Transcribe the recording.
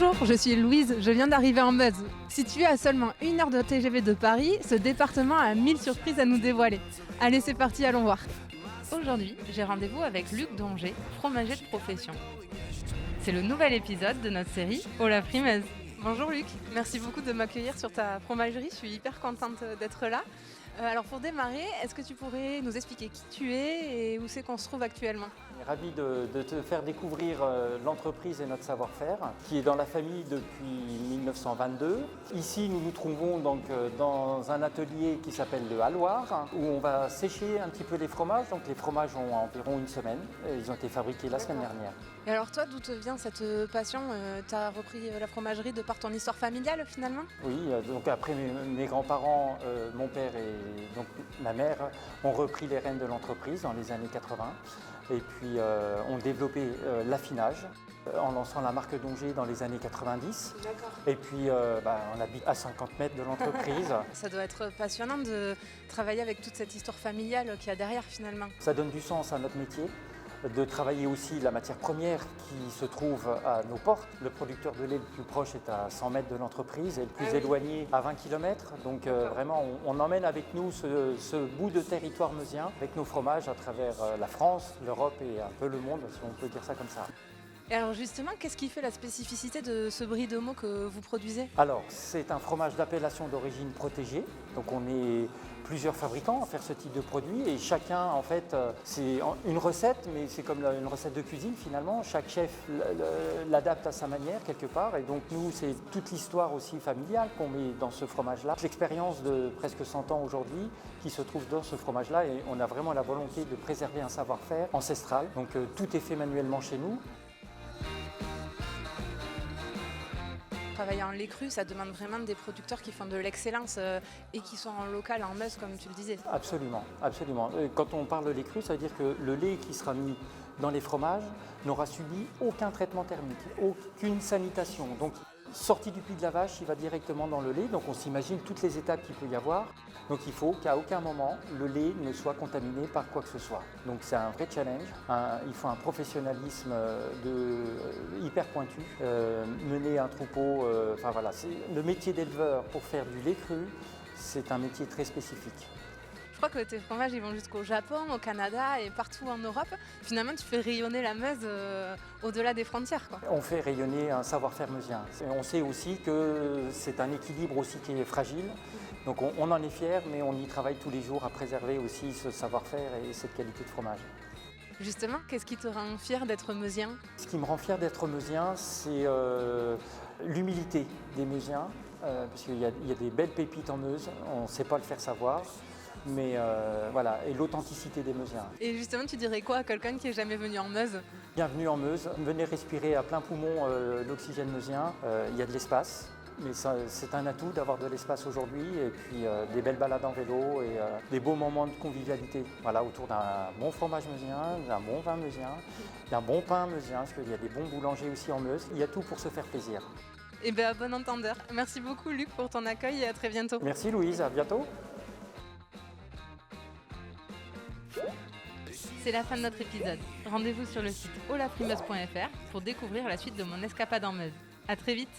Bonjour, je suis Louise, je viens d'arriver en Meuse. Situé à seulement 1 heure de TGV de Paris, ce département a 1000 surprises à nous dévoiler. Allez, c'est parti, allons voir. Aujourd'hui, j'ai rendez-vous avec Luc Donget, fromager de profession. C'est le nouvel épisode de notre série Oh la Frimeuse. Bonjour Luc, merci beaucoup de m'accueillir sur ta fromagerie, je suis hyper contente d'être là. Alors pour démarrer, est-ce que tu pourrais nous expliquer qui tu es et où c'est qu'on se trouve actuellement ? Ravi de te faire découvrir l'entreprise et notre savoir-faire qui est dans la famille depuis 1922. Ici, nous nous trouvons donc dans un atelier qui s'appelle le Halloir où on va sécher un petit peu les fromages. Donc les fromages ont environ une semaine. Ils ont été fabriqués la semaine dernière. Et alors toi, d'où te vient cette passion ? Tu as repris la fromagerie de par ton histoire familiale finalement ? Oui, donc après mes grands-parents, mon père et donc ma mère ont repris les rênes de l'entreprise dans les années 80 et puis ont développé l'affinage en lançant la marque Donget dans les années 90. D'accord. Et puis on habite à 50 mètres de l'entreprise. Ça doit être passionnant de travailler avec toute cette histoire familiale qu'il y a derrière finalement. Ça donne du sens à notre métier. De travailler aussi la matière première qui se trouve à nos portes. Le producteur de lait le plus proche est à 100 mètres de l'entreprise et le plus éloigné à 20 km. Donc vraiment, on emmène avec nous ce bout de territoire meusien avec nos fromages à travers la France, l'Europe et un peu le monde, si on peut dire ça comme ça. Et alors justement, qu'est-ce qui fait la spécificité de ce brie de meaux que vous produisez ? Alors, c'est un fromage d'appellation d'origine protégée. Donc on est plusieurs fabricants à faire ce type de produit et chacun, en fait, c'est une recette, mais c'est comme une recette de cuisine finalement. Chaque chef l'adapte à sa manière quelque part et donc nous, c'est toute l'histoire aussi familiale qu'on met dans ce fromage-là. L'expérience de presque 100 ans aujourd'hui qui se trouve dans ce fromage-là et on a vraiment la volonté de préserver un savoir-faire ancestral. Donc tout est fait manuellement chez nous. Travailler en lait cru, ça demande vraiment des producteurs qui font de l'excellence et qui sont en local, en Meuse, comme tu le disais. Absolument, absolument. Quand on parle de lait cru, ça veut dire que le lait qui sera mis dans les fromages n'aura subi aucun traitement thermique, aucune sanitation. Donc, sorti du puits de la vache, il va directement dans le lait. Donc, on s'imagine toutes les étapes qu'il peut y avoir. Donc, il faut qu'à aucun moment, le lait ne soit contaminé par quoi que ce soit. Donc, c'est un vrai challenge. Il faut un professionnalisme hyper pointu. Mener un troupeau, le métier d'éleveur pour faire du lait cru, c'est un métier très spécifique. Je crois que tes fromages ils vont jusqu'au Japon, au Canada et partout en Europe. Finalement, tu fais rayonner la Meuse au-delà des frontières, quoi. On fait rayonner un savoir-faire meusien. On sait aussi que c'est un équilibre aussi qui est fragile. Donc on en est fiers, mais on y travaille tous les jours à préserver aussi ce savoir-faire et cette qualité de fromage. Justement, qu'est-ce qui te rend fier d'être meusien ? Ce qui me rend fier d'être meusien, c'est l'humilité des Meusiens, parce qu'il y a des belles pépites en Meuse, on ne sait pas le faire savoir. Mais et l'authenticité des Meusiens. Et justement, tu dirais quoi à quelqu'un qui n'est jamais venu en Meuse ? Bienvenue en Meuse, venez respirer à plein poumon l'oxygène meusien, il y a de l'espace. Mais c'est un atout d'avoir de l'espace aujourd'hui et puis des belles balades en vélo et des beaux moments de convivialité. Voilà, autour d'un bon fromage meusien, d'un bon vin meusien, d'un bon pain meusien, parce qu'il y a des bons boulangers aussi en Meuse. Il y a tout pour se faire plaisir. Eh bien, à bon entendeur. Merci beaucoup Luc pour ton accueil et à très bientôt. Merci Louise, à bientôt. C'est la fin de notre épisode. Rendez-vous sur le site olafrimeuse.fr pour découvrir la suite de mon escapade en Meuse. À très vite.